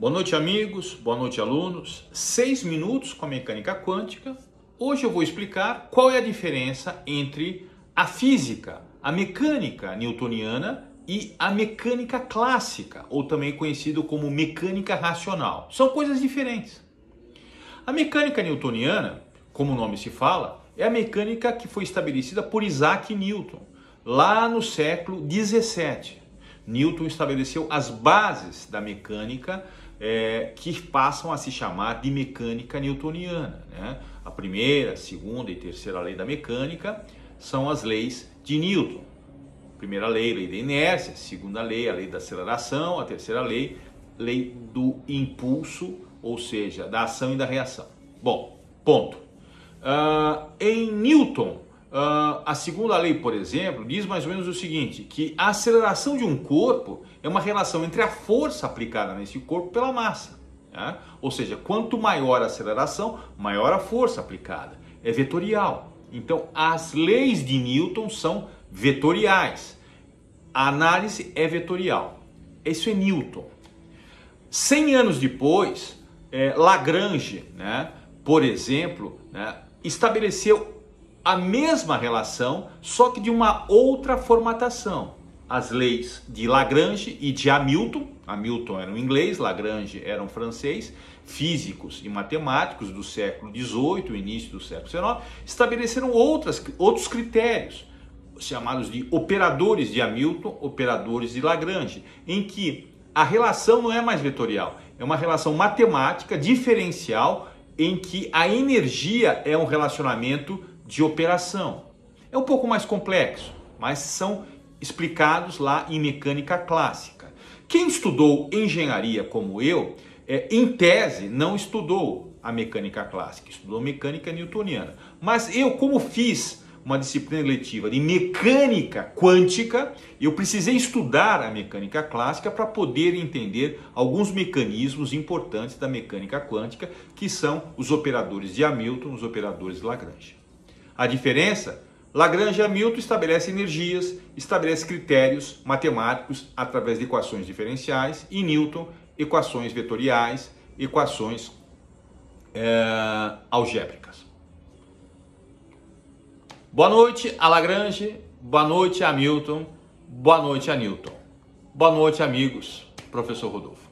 Boa noite, amigos. Boa noite, alunos. 6 minutos com a mecânica quântica. Hoje eu vou explicar qual é a diferença entre a física, a mecânica newtoniana e a mecânica clássica, ou também conhecido como mecânica racional. São coisas diferentes. A mecânica newtoniana, como o nome se fala, é a mecânica que foi estabelecida por Isaac Newton, lá no século 17. Newton estabeleceu as bases da mecânica que passam a se chamar de mecânica newtoniana, né? A primeira, segunda e terceira lei da mecânica são as leis de Newton. Primeira lei, lei da inércia. Segunda lei, a lei da aceleração. A terceira lei, lei do impulso, ou seja, da ação e da reação. Bom, ponto. Em Newton, a segunda lei, por exemplo, diz mais ou menos o seguinte, que a aceleração de um corpo é uma relação entre a força aplicada nesse corpo pela massa, né? Ou seja, quanto maior a aceleração, maior a força aplicada. É vetorial. Então, as leis de Newton são vetoriais. A análise é vetorial. Isso é Newton. 100 anos depois, Lagrange, né, por exemplo, né, estabeleceu a mesma relação, só que de uma outra formatação. As leis de Lagrange e de Hamilton. Hamilton era um inglês, Lagrange era um francês, físicos e matemáticos do século XVIII, início do século XIX, estabeleceram outros critérios, chamados de operadores de Hamilton, operadores de Lagrange, em que a relação não é mais vetorial, é uma relação matemática diferencial em que a energia é um relacionamento de operação. É um pouco mais complexo, mas são explicados lá em mecânica clássica. Quem estudou engenharia como eu, em tese, não estudou a mecânica clássica, estudou mecânica newtoniana. Mas eu, como fiz uma disciplina eletiva de mecânica quântica, eu precisei estudar a mecânica clássica para poder entender alguns mecanismos importantes da mecânica quântica, que são os operadores de Hamilton, os operadores de Lagrange. A diferença? Lagrange e Hamilton estabelecem energias, estabelecem critérios matemáticos através de equações diferenciais, e Newton, equações vetoriais, equações algébricas. Boa noite a Lagrange, boa noite a Hamilton, boa noite a Newton. Boa noite, amigos. Professor Rodolfo.